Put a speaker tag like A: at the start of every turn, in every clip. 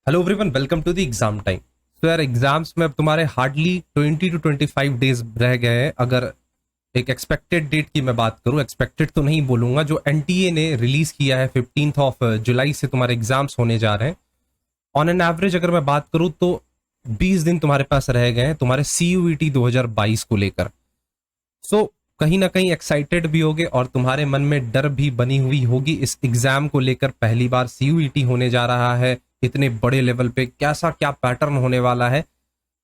A: Hello everyone, welcome to the exam time. तो यार exams में अब तुम्हारे हार्डली 20 टू 25 डेज रह गए हैं। अगर एक एक्सपेक्टेड डेट की मैं बात करूं, एक्सपेक्टेड तो नहीं बोलूंगा, जो एनटीए ने रिलीज किया है 15 ऑफ जुलाई से तुम्हारे एग्जाम्स होने जा रहे हैं। ऑन एन एवरेज अगर मैं बात करूं तो 20 दिन तुम्हारे पास रह गए हैं तुम्हारे CUET 2022 को लेकर। सो कहीं ना कहीं एक्साइटेड भी होगे और तुम्हारे मन में डर भी बनी हुई होगी इस एग्जाम को लेकर। पहली बार CUET होने जा रहा है इतने बड़े लेवल पे, कैसा क्या पैटर्न होने वाला है।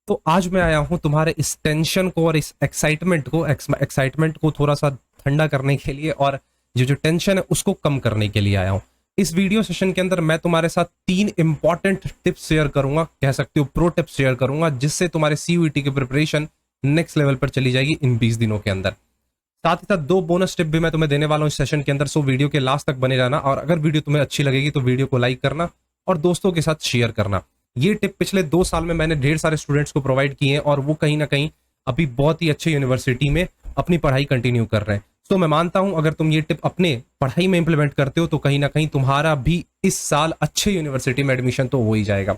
A: तो आज मैं आया हूं तुम्हारे इस टेंशन को और इस एक्साइटमेंट को थोड़ा सा ठंडा करने के लिए, और ये जो टेंशन है उसको कम करने के लिए आया हूं। इस वीडियो सेशन के अंदर मैं तुम्हारे साथ 3 इंपॉर्टेंट टिप्स शेयर करूंगा, कह सकते हो प्रो टिप्स शेयर करूंगा, जिससे तुम्हारे CUET की प्रिपरेशन नेक्स्ट लेवल पर चली जाएगी इन 20 दिनों के अंदर। साथ ही साथ 2 बोनस टिप भी मैं तुम्हें देने वाला हूं इस सेशन के अंदर। सो वीडियो के लास्ट तक बने रहना, और अगर वीडियो तुम्हें अच्छी लगेगी तो वीडियो को लाइक करना और दोस्तों के साथ शेयर करना। ये टिप पिछले 2 साल में मैंने ढेर सारे स्टूडेंट्स को प्रोवाइड किए हैं, और वो कहीं ना कहीं अभी बहुत ही अच्छे यूनिवर्सिटी में अपनी पढ़ाई कंटिन्यू कर रहे हैं। तो मैं मानता हूं अगर तुम ये टिप अपने पढ़ाई में इंप्लीमेंट करते हो तो कहीं ना कहीं तुम्हारा भी इस साल अच्छे यूनिवर्सिटी में एडमिशन तो हो ही जाएगा।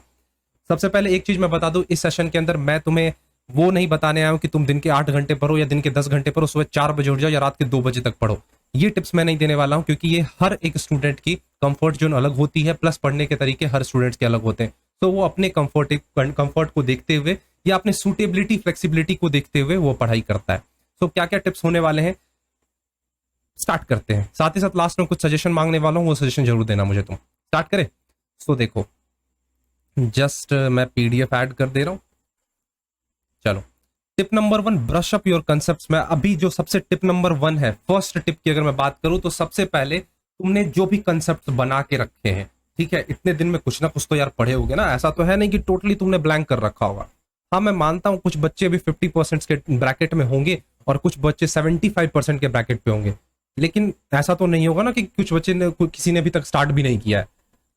A: सबसे पहले एक चीज मैं बता दूं, इस सेशन के अंदर मैं तुम्हें वो नहीं बताने आया हूं कि तुम दिन के 8 घंटे पढ़ो या दिन के 10 घंटे पढ़ो, सुबह 4 बजे उठ जाओ या रात के 2 बजे तक पढ़ो। ये टिप्स मैं नहीं देने वाला हूं, क्योंकि ये हर एक स्टूडेंट की कंफर्ट जोन अलग होती है, प्लस पढ़ने के तरीके हर स्टूडेंट्स के अलग होते हैं। तो वो अपने कंफर्ट को देखते हुए या अपने सूटेबिलिटी फ्लेक्सिबिलिटी को देखते हुए वो पढ़ाई करता है। तो क्या क्या टिप्स होने वाले हैं स्टार्ट करते हैं। साथ ही साथ लास्ट में कुछ सजेशन मांगने वाला हूं, वो सजेशन जरूर देना मुझे। तुम स्टार्ट करें। तो देखो, जस्ट मैं PDF ऐड कर दे रहा हूं। चलो, tip number 1, brush up your concepts में अभी जो सबसे टिप नंबर 1 है, फर्स्ट टिप की अगर मैं बात करूं तो सबसे पहले तुमने जो भी कंसेप्ट बना के रखे हैं, ठीक है, इतने दिन में कुछ ना कुछ तो यार पढ़े होगे ना। ऐसा तो है नहीं कि टोटली तुमने ब्लैंक कर रखा होगा। हाँ, मैं मानता हूं कुछ बच्चे अभी 50% के ब्रैकेट में होंगे और कुछ बच्चे 75% के ब्रैकेट पे होंगे, लेकिन ऐसा तो नहीं होगा ना कि कुछ बच्चे ने किसी ने अभी तक स्टार्ट भी नहीं किया है।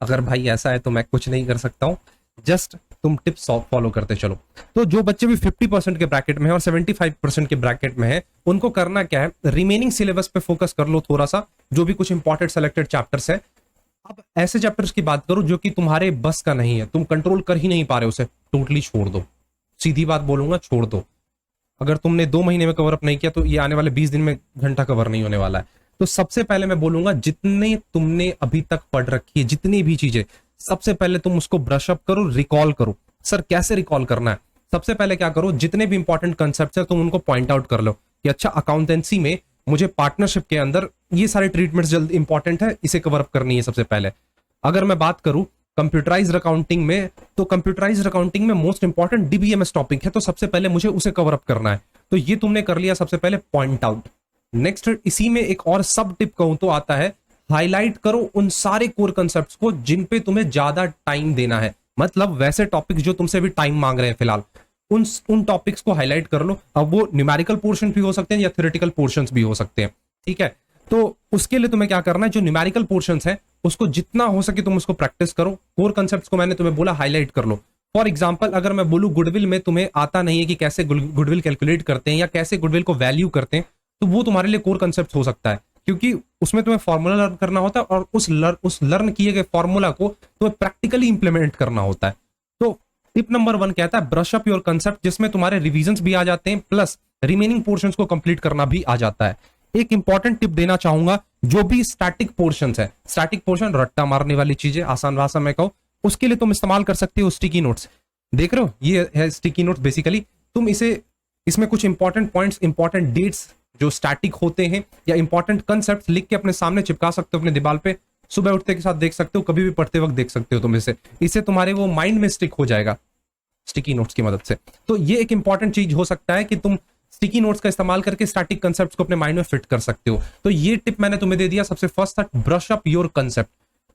A: अगर भाई ऐसा है तो मैं कुछ नहीं कर सकता हूं, जस्ट तुम टिप्स फॉलो करते चलो। तो जो बच्चे भी 50% के ब्रैकेट में है और 75% के ब्रैकेट में है, उनको करना क्या है, रिमेनिंग सिलेबस पे फोकस कर लो थोड़ा सा, जो भी कुछ इंपॉर्टेंट सेलेक्टेड चैप्टर्स है। अब ऐसे चैप्टर्स की बात करो जो कि तुम्हारे बस का नहीं है, तुम कंट्रोल कर ही नहीं पा रहे, उसे टोटली छोड़ दो। सीधी बात बोलूंगा, छोड़ दो। अगर तुमने 2 महीने में कवर अप नहीं किया तो ये आने वाले 20 दिन में घंटा कवर नहीं होने वाला है। तो सबसे पहले मैं बोलूंगा, जितने तुमने अभी तक पढ़ रखी है, जितनी भी चीजें, सबसे पहले तुम उसको ब्रश अप करो, रिकॉल करो। सर कैसे रिकॉल करना है? सबसे पहले क्या करो, जितने भी इंपॉर्टेंट कंसेप्ट है तुम उनको पॉइंट आउट कर लो कि अच्छा, अकाउंटेंसी में मुझे पार्टनरशिप के अंदर ये सारे ट्रीटमेंट्स जल्द इंपॉर्टेंट है, इसे कवर अप करनी है सबसे पहले। अगर मैं बात करूं कंप्यूटराइज्ड अकाउंटिंग में, तो कंप्यूटराइज्ड अकाउंटिंग में मोस्ट इंपॉर्टेंट DBMS टॉपिक है, तो सबसे पहले मुझे उसे कवर अप करना है। तो ये तुमने कर लिया सबसे पहले, पॉइंट आउट। नेक्स्ट, इसी में एक और सब टिप कहूं तो आता है, हाईलाइट करो उन सारे कोर कंसेप्ट्स को जिन पे तुम्हें ज्यादा टाइम देना है। मतलब वैसे टॉपिक जो तुमसे भी टाइम मांग रहे हैं फिलहाल, उन टॉपिक्स को हाईलाइट कर लो। अब वो न्यूमेरिकल पोर्शन भी हो सकते हैं या थ्योरेटिकल पोर्शंस भी हो सकते हैं, ठीक है। तो उसके लिए तुम्हें क्या करना है, जो न्यूमेरिकल पोर्शंस है उसको जितना हो सके तुम उसको प्रैक्टिस करो। कोर कंसेप्ट्स को मैंने तुम्हें बोला हाईलाइट कर लो। फॉर एग्जाम्पल, अगर मैं बोलूं गुडविल में तुम्हें आता नहीं है कि कैसे गुडविल कैलकुलेट करते हैं या कैसे गुडविल को वैल्यू करते हैं, तो वो तुम्हारे लिए कोर कंसेप्ट हो सकता है, क्योंकि उसमें तुम्हें फॉर्मूला लर्न करना होता है और उस लर्न किए गए फॉर्मूला को तुम्हें प्रैक्टिकली इंप्लीमेंट करना होता है। तो टिप नंबर 1 कहता है ब्रश अप योर कंसेप्ट, जिसमें तुम्हारे रिविजन्स भी आ जाते हैं, प्लस रिमेनिंग पोर्शंस को कंप्लीट करना भी आ जाता है। एक इंपॉर्टेंट टिप देना चाहूंगा, जो भी स्टैटिक पोर्शंस है, स्टैटिक पोर्शन रट्टा मारने वाली चीजें, आसान भाषा में कहूं, उसके लिए तुम इस्तेमाल कर सकते हो स्टिकी नोट्स। देख रहे हो, ये है स्टिकी नोट्स। बेसिकली तुम इसमें कुछ इंपॉर्टेंट पॉइंट्स, इंपॉर्टेंट डेट्स जो स्टैटिक होते हैं या इंपॉर्टेंट कंसेप्ट लिख के अपने सामने चिपका सकते हो अपने दीवार पे। सुबह उठते के साथ देख सकते हो, कभी भी पढ़ते वक्त देख सकते हो तुम इससे तुम्हारे वो माइंड में स्टिक हो जाएगा स्टिकी नोट्स की मदद से। तो ये एक इंपॉर्टेंट चीज हो सकता है कि तुम स्टिकी नोट्स का इस्तेमाल करके स्टैटिक कंसेप्ट्स को अपने माइंड में फिट कर सकते हो। तो ये टिप मैंने तुम्हें दे दिया। सबसे फर्स्ट था ब्रश अप योर कंसेप्ट।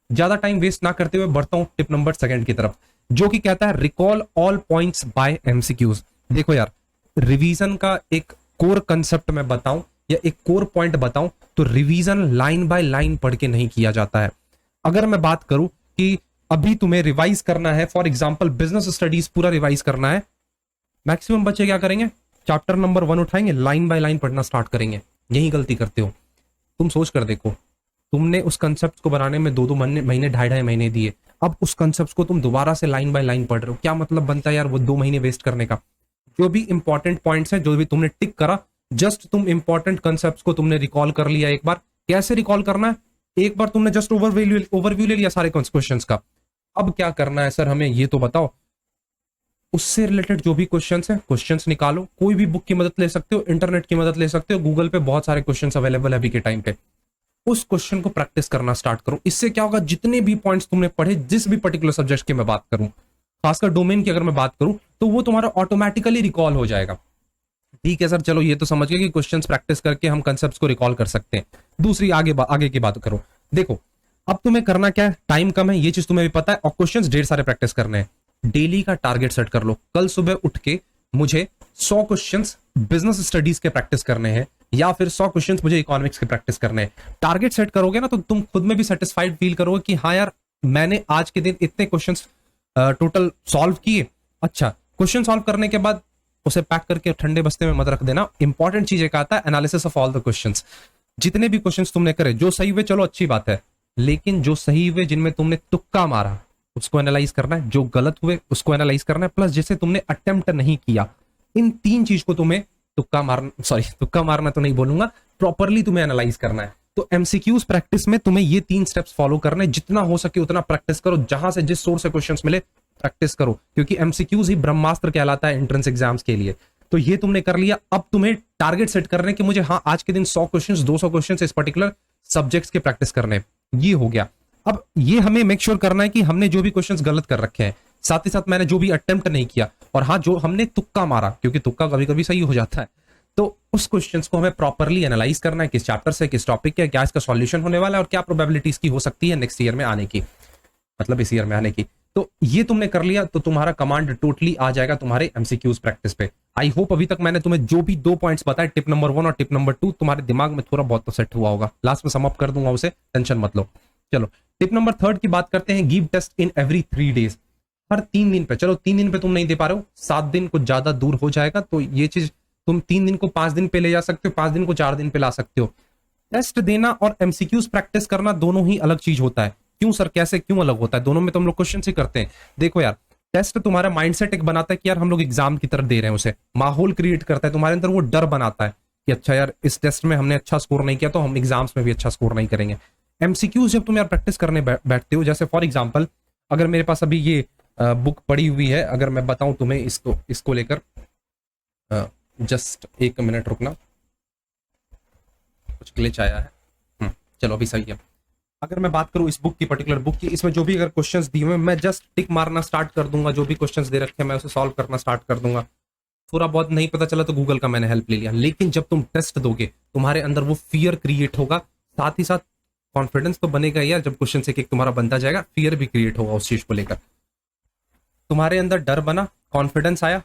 A: ज्यादा टाइम वेस्ट ना करते हुए बढ़ता हूं टिप नंबर 2 की तरफ, जो कि कहता है recall all points by MCQs। देखो यार, रिवीजन का एक कोर कंसेप्ट मैं बताऊं या एक कोर पॉइंट बताऊं, तो रिवीजन लाइन बाय लाइन पढ़ के नहीं किया जाता है। अगर मैं बात करूं कि अभी तुम्हें रिवाइज करना है, फॉर एग्जांपल बिजनेस स्टडीज पूरा रिवाइज करना है, मैक्सिमम बच्चे क्या करेंगे, चैप्टर नंबर 1 उठाएंगे, लाइन बाय लाइन पढ़ना स्टार्ट करेंगे। यही गलती करते हो तुम। सोच कर देखो, तुमने उस कंसेप्ट को बनाने में 2-2 महीने, 2.5 महीने दिए, अब उस कंसेप्ट को तुम दोबारा से लाइन बाय लाइन पढ़ रहे हो, क्या मतलब बनता है यार वो 2 महीने वेस्ट करने का। जो भी इंपॉर्टेंट पॉइंट्स हैं, जो भी तुमने टिक करा, जस्ट तुम इंपॉर्टेंट कंसेप्ट को तुमने रिकॉल कर लिया एक बार। कैसे रिकॉल करना है, एक बार तुमने जस्ट ओवरव्यू ले लिया सारे क्वेश्चंस का। अब क्या करना है सर हमें ये तो बताओ। उससे रिलेटेड जो भी क्वेश्चंस हैं, क्वेश्चंस निकालो, कोई भी बुक की मदद ले सकते हो, इंटरनेट की मदद ले सकते हो, गूगल पे बहुत सारे क्वेश्चंस अवेलेबल है अभी के टाइम पे। उस क्वेश्चन को प्रैक्टिस करना स्टार्ट करो। इससे क्या होगा, जितने भी पॉइंट्स तुमने पढ़े, जिस भी पर्टिकुलर सब्जेक्ट की मैं बात करूं, खासकर डोमेन की अगर मैं बात करूं, तो वो तुम्हारा ऑटोमेटिकली रिकॉल हो जाएगा। ठीक है सर, चलो ये तो समझ गए कि क्वेश्चंस प्रैक्टिस करके हम कंसेप्ट्स को रिकॉल कर सकते हैं। दूसरी आगे की बात करो। देखो अब तुम्हें करना क्या है, टाइम कम है, ये चीज तुम्हें भी पता है, और क्वेश्चंस ढेर सारे प्रैक्टिस करने हैं। डेली का टारगेट सेट कर लो। कल सुबह उठ के मुझे 100 क्वेश्चंस बिजनेस स्टडीज के प्रैक्टिस करने हैं, या फिर 100 क्वेश्चंस मुझे इकोनॉमिक्स के प्रैक्टिस करने हैं। टारगेट सेट करोगे ना, तो तुम खुद में भी सेटिस्फाइड फील करोगे कि हाँ यार, मैंने आज के दिन इतने क्वेश्चंस टोटल सॉल्व किए। अच्छा, क्वेश्चन सॉल्व करने के बाद उसे पैक करके ठंडे बस्ते में मत रख देना। इंपॉर्टेंट चीज एक आता है, analysis of all the questions. जितने भी क्वेश्चंस तुमने करे, जो सही हुए चलो अच्छी बात है, लेकिन जो सही हुए, जिनमें तुमने तुक्का मारा, उसको एनालाइज करना है। जो गलत हुए उसको एनालाइज करना है, प्लस जिसे तुमने अटेम्प्ट नहीं किया, इन 3 चीज को तुम्हें तुक्का मारना तो नहीं बोलूंगा, प्रॉपरली तुम्हें एनालाइज करना है। तो एमसीक्यूज प्रैक्टिस में तुम्हें ये 3 स्टेप्स फॉलो करने, जितना हो सके उतना प्रैक्टिस करो। जहां से जिस सोर्स से क्वेश्चंस मिले प्रैक्टिस करो, क्योंकि एमसीक्यूज ही ब्रह्मास्त्र कहलाता है एंट्रेंस एग्जाम्स के लिए। तो ये तुमने कर लिया। अब तुम्हें टारगेट सेट करने कि मुझे हाँ आज के दिन 100 क्वेश्चंस 200 क्वेश्चंस इस पर्टिकुलर सब्जेक्ट्स के प्रैक्टिस करने। ये हो गया। अब ये हमें मेक श्योर करना है कि हमने जो भी क्वेश्चंस गलत कर रखे हैं, साथ ही साथ मैंने जो भी अटेम्प्ट नहीं किया, और हाँ जो हमने तुक्का मारा, क्योंकि तुक्का कभी कभी सही हो जाता है, तो उस क्वेश्चंस को हमें प्रॉपरली एनालाइज करना है। किस चैप्टर से, किस टॉपिक के, क्या इसका सॉल्यूशन होने वाला है, और क्या प्रोबेबिलिटीज की हो सकती है नेक्स्ट ईयर में आने की, मतलब इस ईयर में आने की। तो ये तुमने कर लिया तो तुम्हारा कमांड टोटली आ जाएगा तुम्हारे एमसीक्यूज प्रैक्टिस पे। आई होप अभी तक मैंने तुम्हें जो भी 2 पॉइंट्स बताए, टिप नंबर 1 और टिप नंबर 2, तुम्हारे दिमाग में थोड़ा बहुत तो सेट हुआ होगा। लास्ट में सम अप कर दूंगा उसे, टेंशन मत लो। चलो टिप नंबर 3 की बात करते हैं। Give test in every 3 days, हर 3 दिन पे। चलो 3 दिन पे तुम नहीं दे पा रहे हो, 7 दिन कुछ ज्यादा दूर हो जाएगा, तो ये चीज तुम 3 दिन को 5 दिन पे ले जा सकते हो, 5 दिन को 4 दिन पे ला सकते हो। टेस्ट देना और एमसीक्यूज प्रैक्टिस करना दोनों ही अलग चीज होता है। क्यों सर, कैसे, क्यों अलग होता है? दोनों में तो हम लोग क्वेश्चन ही करते हैं। देखो यार, टेस्ट तुम्हारा माइंडसेट एक बनाता है कि यार हम लोग एग्जाम की तरफ दे रहे हैं, उसे माहौल क्रिएट करता है तुम्हारे अंदर, वो डर बनाता है कि अच्छा यार इस टेस्ट में हमने अच्छा स्कोर नहीं किया तो हम एग्जाम्स में भी अच्छा स्कोर नहीं करेंगे। एमसीक्यूज जब तुम यार प्रैक्टिस करने बैठते हो, जैसे फॉर एग्जाम्पल अगर मेरे पास अभी ये बुक पड़ी हुई है, अगर मैं बताऊं तुम्हें इसको लेकर, जस्ट 1 मिनट रुकना, कुछ ग्लिच आया है। चलो अभी सही है। अगर मैं बात करूं इस बुक की, पर्टिकुलर बुक की, इसमें जो भी अगर क्वेश्चंस दिए हुए, मैं जस्ट टिक मारना स्टार्ट कर दूंगा। जो भी क्वेश्चंस दे रखे हैं मैं उसे सॉल्व करना स्टार्ट कर दूंगा। थोड़ा बहुत नहीं पता चला तो गूगल का मैंने हेल्प ले लिया। लेकिन जब तुम टेस्ट दोगे, तुम्हारे अंदर वो फियर क्रिएट होगा, साथ ही साथ कॉन्फिडेंस तो बनेगा यार। जब क्वेश्चन से एक तुम्हारा बनता जाएगा, फियर भी क्रिएट होगा उस चीज को लेकर। तुम्हारे अंदर डर बना, कॉन्फिडेंस आया,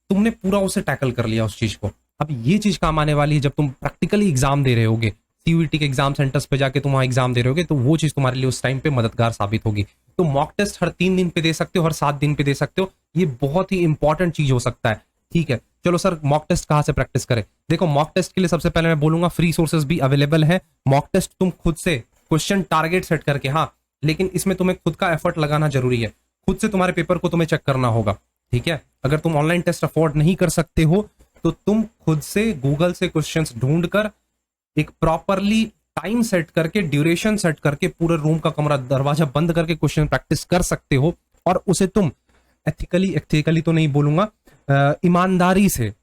A: तुमने पूरा उसे टैकल कर लिया उस चीज को। अब ये चीज काम आने वाली है जब तुम प्रैक्टिकली एग्जाम दे रहे होगे, सीयूईटी के एग्जाम सेंटर्स पे जाके तुम वहां एग्जाम दे रहे होगे, तो वो चीज तुम्हारे लिए उस टाइम पे मददगार साबित होगी। तो मॉक टेस्ट हर 3 दिन पे दे सकते हो, हर 7 दिन पे दे सकते हो। ये बहुत ही इंपॉर्टेंट चीज हो सकता है। ठीक है, चलो सर मॉक टेस्ट कहां से प्रैक्टिस करें? देखो मॉक टेस्ट के लिए सबसे पहले मैं बोलूंगा फ्री सोर्सेज भी अवेलेबल है। मॉक टेस्ट तुम खुद से क्वेश्चन टारगेट सेट करके, हाँ, लेकिन इसमें तुम्हें खुद का एफर्ट लगाना जरूरी है। खुद से तुम्हारे पेपर को तुम्हें चेक करना होगा। ठीक है, अगर तुम ऑनलाइन टेस्ट अफोर्ड नहीं कर सकते हो तो तुम खुद से गूगल से क्वेश्चंस ढूंढकर एक प्रॉपरली टाइम सेट करके, ड्यूरेशन सेट करके, पूरे रूम का कमरा दरवाजा बंद करके क्वेश्चन प्रैक्टिस कर सकते हो। और उसे तुम एथिकली तो नहीं बोलूंगा, ईमानदारी से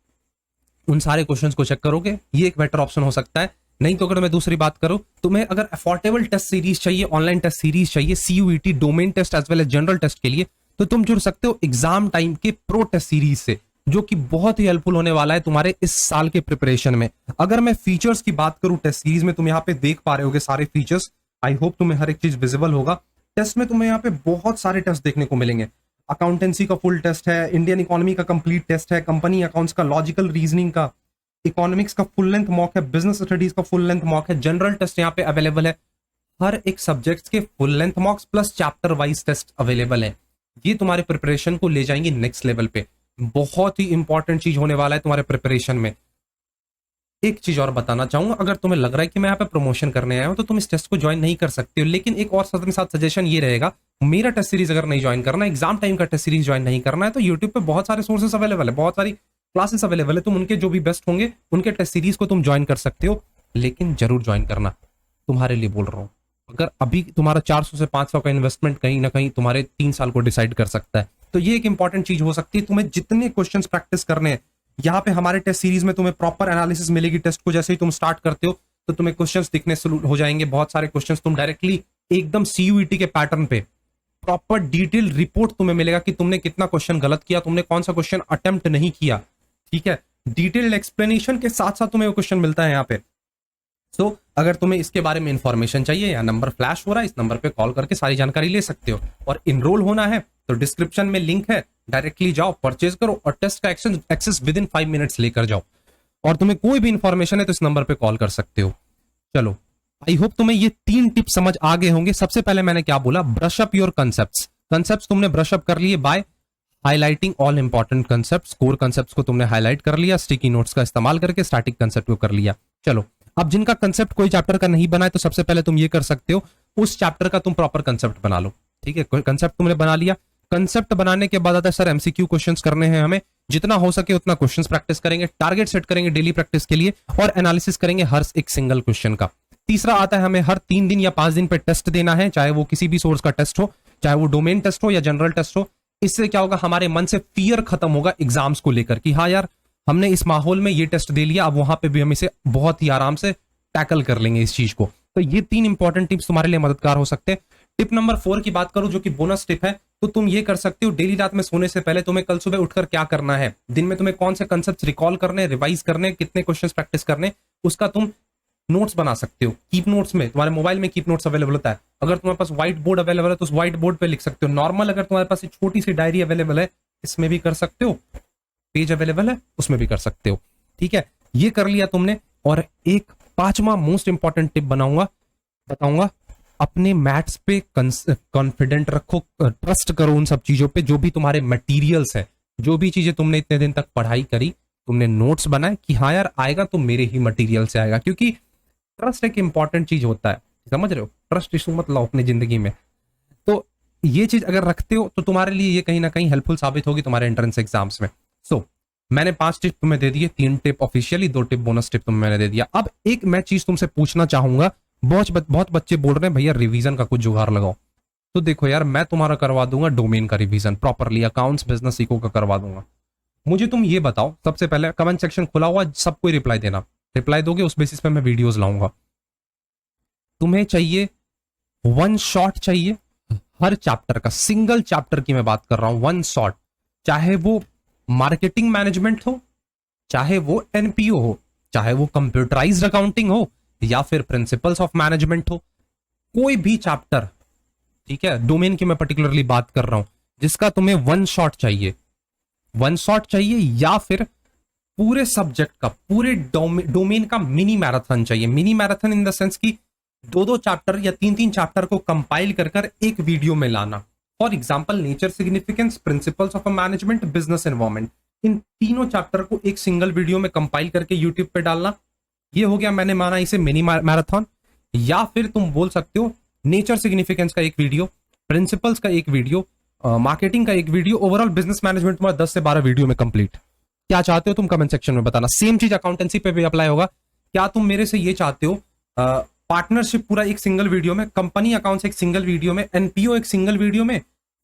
A: उन सारे क्वेश्चंस को चेक करोगे, ये एक बेटर ऑप्शन हो सकता है। नहीं तो अगर मैं दूसरी बात करूं, तुम्हें अगर अफोर्डेबल टेस्ट सीरीज चाहिए, ऑनलाइन टेस्ट सीरीज चाहिए, CUET domain test as well as general test के लिए, तो तुम जुड़ सकते हो एग्जाम टाइम के प्रो टेस्ट सीरीज से, जो कि बहुत ही हेल्पफुल होने वाला है तुम्हारे इस साल के प्रिपरेशन में। अगर मैं फीचर्स की बात करूं टेस्ट सीरीज में, तुम यहाँ पे देख पा रहे होगे सारे फीचर्स। आई होप तुम्हें हर एक चीज विजिबल होगा। टेस्ट में तुम्हें यहाँ पे बहुत सारे टेस्ट देखने को मिलेंगे। अकाउंटेंसी का फुल टेस्ट है, इंडियन इकोनॉमी का कंप्लीट टेस्ट है, कंपनी अकाउंट्स का, लॉजिकल रीजनिंग का, इकोनॉमिक्स का फुल लेंथ मॉक है, बिजनेस स्टडीज का फुल लेंथ मॉक है, जनरल टेस्ट यहाँ पे अवेलेबल है। हर एक सब्जेक्ट के full length mocks plus chapter wise test available है। ये तुम्हारे प्रिपरेशन को ले जाएंगे नेक्स्ट लेवल पे। बहुत ही इंपॉर्टेंट चीज होने वाला है तुम्हारे प्रिपरेशन में। एक चीज और बताना चाहूंगा, अगर तुम्हें लग रहा है कि मैं यहाँ पे प्रमोशन करने आया हूं तो तुम इस टेस्ट को ज्वाइन नहीं कर सकते हो, लेकिन एक और साथ सजेशन ये रहेगा, मेरा टेस्ट सीरीज अगर नहीं ज्वाइन करना, एग्जाम टाइम का टेस्ट सीरीज ज्वाइन नहीं करना है, तो यूट्यूब पे बहुत सारे सोर्सेस अवेलेबल है, बहुत सारी क्लासेस अवेलेबल है, तुम उनके जो भी बेस्ट होंगे उनके टेस्ट सीरीज को तुम ज्वाइन कर सकते हो, लेकिन जरूर ज्वाइन करना, तुम्हारे लिए बोल रहा हूँ। अगर अभी तुम्हारा 400 से 500 का इन्वेस्टमेंट कहीं ना कहीं तुम्हारे 3 साल को डिसाइड कर सकता है, तो ये एक इंपॉर्टेंट चीज हो सकती है। तुम्हें जितने क्वेश्चंस प्रैक्टिस करने हैं, यहाँ पे हमारे टेस्ट सीरीज में तुम्हें प्रॉपर एनालिसिस मिलेगी टेस्ट को, जैसे ही तुम स्टार्ट करते हो तो तुम्हें क्वेश्चंस दिखने शुरू हो जाएंगे, बहुत सारे क्वेश्चंस तुम डायरेक्टली एकदम सीयूईटी के पैटर्न पे प्रॉपर डिटेल रिपोर्ट तुम्हें मिलेगा कि तुमने कितना क्वेश्चन गलत किया, तुमने कौन सा क्वेश्चन अटेम्प्ट नहीं किया, ठीक है। डिटेल्ड एक्सप्लेनेशन के साथ साथ तुम्हें वो क्वेश्चन मिलता है यहाँ पे। सो अगर तुम्हें इसके बारे में इंफॉर्मेशन चाहिए, या नंबर फ्लैश हो रहा है, इस नंबर पे कॉल करके सारी जानकारी ले सकते हो। और इनरोल होना है तो डिस्क्रिप्शन में लिंक है, डायरेक्टली जाओ, परचेज करो और टेस्ट का एक्सेस विद इन 5 मिनट्स लेकर जाओ। और तुम्हें कोई भी इंफॉर्मेशन है तो इस नंबर पे कॉल कर सकते हो। चलो, आई होप तुम्हें ये 3 टिप्स समझ आ गए होंगे। सबसे पहले मैंने क्या बोला, ब्रश अप योर कंसेप्ट्स तुमने ब्रश अप कर लिए by highlighting all important concepts, core concepts को तुमने हाईलाइट कर लिया, स्टिकी नोट्स का इस्तेमाल करके स्टैटिक कंसेप्ट को कर लिया। चलो, अब जिनका कंसेप्ट कोई चैप्टर का नहीं बना है तो सबसे पहले तुम ये कर सकते हो, उस चैप्टर का तुम प्रॉपर कंसेप्ट बना लो, ठीक है। कंसेप्ट तुमने बना लिया, कंसेप्ट बनाने के बाद आता है सर एमसीक्यू क्वेश्चंस करने हैं हमें, जितना हो सके उतना क्वेश्चंस प्रैक्टिस करेंगे, टारगेट सेट करेंगे डेली प्रैक्टिस के लिए और एनालिसिस करेंगे हर एक सिंगल क्वेश्चन का। तीसरा आता है हमें हर 3 दिन या 5 दिन पे टेस्ट देना है, चाहे वो किसी भी सोर्स का टेस्ट हो, चाहे वो डोमेन टेस्ट हो या जनरल टेस्ट हो। इससे क्या होगा, हमारे मन से फियर खत्म होगा एग्जाम्स को लेकर कि हाँ यार हमने इस माहौल में ये टेस्ट दे लिया, अब वहां पे भी हम इसे बहुत ही आराम से टैकल कर लेंगे इस चीज को। तो ये 3 इंपॉर्टेंट टिप्स तुम्हारे लिए मददगार हो सकते हैं। टिप नंबर 4 की बात करूं जो कि बोनस टिप है, तो तुम ये कर सकते हो, डेली रात में सोने से पहले तुम्हें कल सुबह उठकर क्या करना है, दिन में तुम्हें कौन से कंसेप्ट रिकॉल करने, रिवाइज करने, कितने क्वेश्चन प्रैक्टिस करने, उसका तुम नोट्स बना सकते हो। कीप नोट्स में, तुम्हारे मोबाइल में कीप नोट्स अवेलेबल होता है, अगर तुम्हारे पास व्हाइट बोर्ड अवेलेबल है तो उस व्हाइट बोर्ड पे लिख सकते हो। नॉर्मल अगर तुम्हारे पास एक छोटी सी डायरी अवेलेबल है, इसमें भी कर सकते हो, पेज अवेलेबल है उसमें भी कर सकते हो, ठीक है। ये कर लिया तुमने। और एक 5वां मोस्ट इंपॉर्टेंट टिप बताऊंगा, अपने मैथ्स पे कॉन्फिडेंट रखो, ट्रस्ट करो उन सब चीजों पे, जो भी तुम्हारे मटेरियल्स है, जो भी चीजें तुमने इतने दिन तक पढ़ाई करी, तुमने नोट्स बनाए कि हाँ यार आएगा तो मेरे ही मटेरियल से आएगा, क्योंकि ट्रस्ट एक इंपॉर्टेंट चीज होता है, समझ रहे हो। ट्रस्ट इशू मत लाओ अपनी जिंदगी में। तो ये चीज अगर रखते हो तो तुम्हारे लिए ये कहीं ना कहीं हेल्पफुल साबित होगी तुम्हारे एंट्रेंस एग्जाम्स में। सो मैंने 5 टिप तुम्हें दे दिए, 3 tip officially, 2 tip bonus tip तुम्हें मैंने दे दिया। अब एक मैं चीज तुमसे पूछना चाहूंगा, बहुत बच्चे बोल रहे हैं भैया रिवीजन का कुछ जुगाड़ लगाओ, तो देखो यार मैं तुम्हारा करवा दूंगा डोमेन का revision properly, accounts business eco का करवा दूंगा। मुझे तुम ये बताओ, सबसे पहले कमेंट सेक्शन खुला हुआ, सबको रिप्लाई देना, रिप्लाई दोगे उस बेसिस पे मैं वीडियोस लाऊंगा। तुम्हें चाहिए 1 शॉट चाहिए हर चैप्टर का, सिंगल चैप्टर की मैं बात कर रहा हूं, 1 शॉट, चाहे वो मार्केटिंग मैनेजमेंट हो, चाहे वो एनपीओ हो, चाहे वो कंप्यूटराइज्ड अकाउंटिंग हो, या फिर प्रिंसिपल्स ऑफ मैनेजमेंट हो, कोई भी चैप्टर, ठीक है, डोमेन की मैं पर्टिकुलरली बात कर रहा हूं, जिसका तुम्हें 1 शॉट चाहिए, 1 शॉट चाहिए, या फिर पूरे सब्जेक्ट का, पूरे डोमेन का मिनी मैराथन चाहिए। Mini marathon in the sense की 2-2 चैप्टर या 3-3 चैप्टर को कंपाइल कर एक वीडियो में लाना। For example nature significance, principles of management, business environment, इन तीनों चैप्टर को एक सिंगल वीडियो में कंपाइल करके यूट्यूब पे डालना। ये हो गया, मैंने माना इसे मिनी मैराथन। या फिर तुम बोल सकते हो नेचर सिग्निफिकेंस का एक वीडियो, प्रिंसिपल्स का एक वीडियो, मार्केटिंग का एक वीडियो, ओवरऑल बिजनेस मैनेजमेंट तुम्हारा 10 से 12 वीडियो में कंप्लीट। क्या चाहते हो तुम कमेंट सेक्शन में बताना। सेम चीज अकाउंटेंसी पे भी अप्लाई होगा। क्या तुम मेरे से ये चाहते हो पार्टनरशिप पूरा एक सिंगल वीडियो में, कंपनी अकाउंट्स एक सिंगल वीडियो में, एनपीओ एक सिंगल वीडियो में,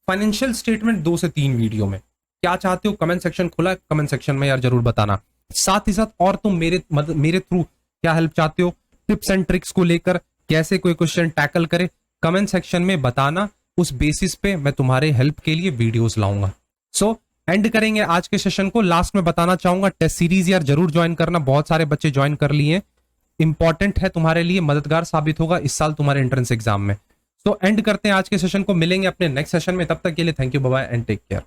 A: फाइनेंशियल स्टेटमेंट 2 से 3 वीडियो में? क्या चाहते हो? कमेंट सेक्शन खुला है, कमेंट सेक्शन में यार जरूर बताना। साथ ही साथ और तुम मेरे थ्रू क्या हेल्प चाहते हो, टिप्स एंड ट्रिक्स को लेकर, कैसे कोई क्वेश्चन टैकल करे, कमेंट सेक्शन में बताना। उस बेसिस पे मैं तुम्हारे हेल्प के लिए वीडियोस लाऊंगा। सो एंड करेंगे आज के सेशन को। लास्ट में बताना चाहूंगा टेस्ट सीरीज यार जरूर ज्वाइन करना, बहुत सारे बच्चे ज्वाइन कर लिए, इंपॉर्टेंट है तुम्हारे लिए, मददगार साबित होगा इस साल तुम्हारे एंट्रेंस एग्जाम में। सो एंड करते हैं आज के सेशन को, मिलेंगे अपने नेक्स्ट सेशन में, तब तक के लिए thank you, bye bye and take care.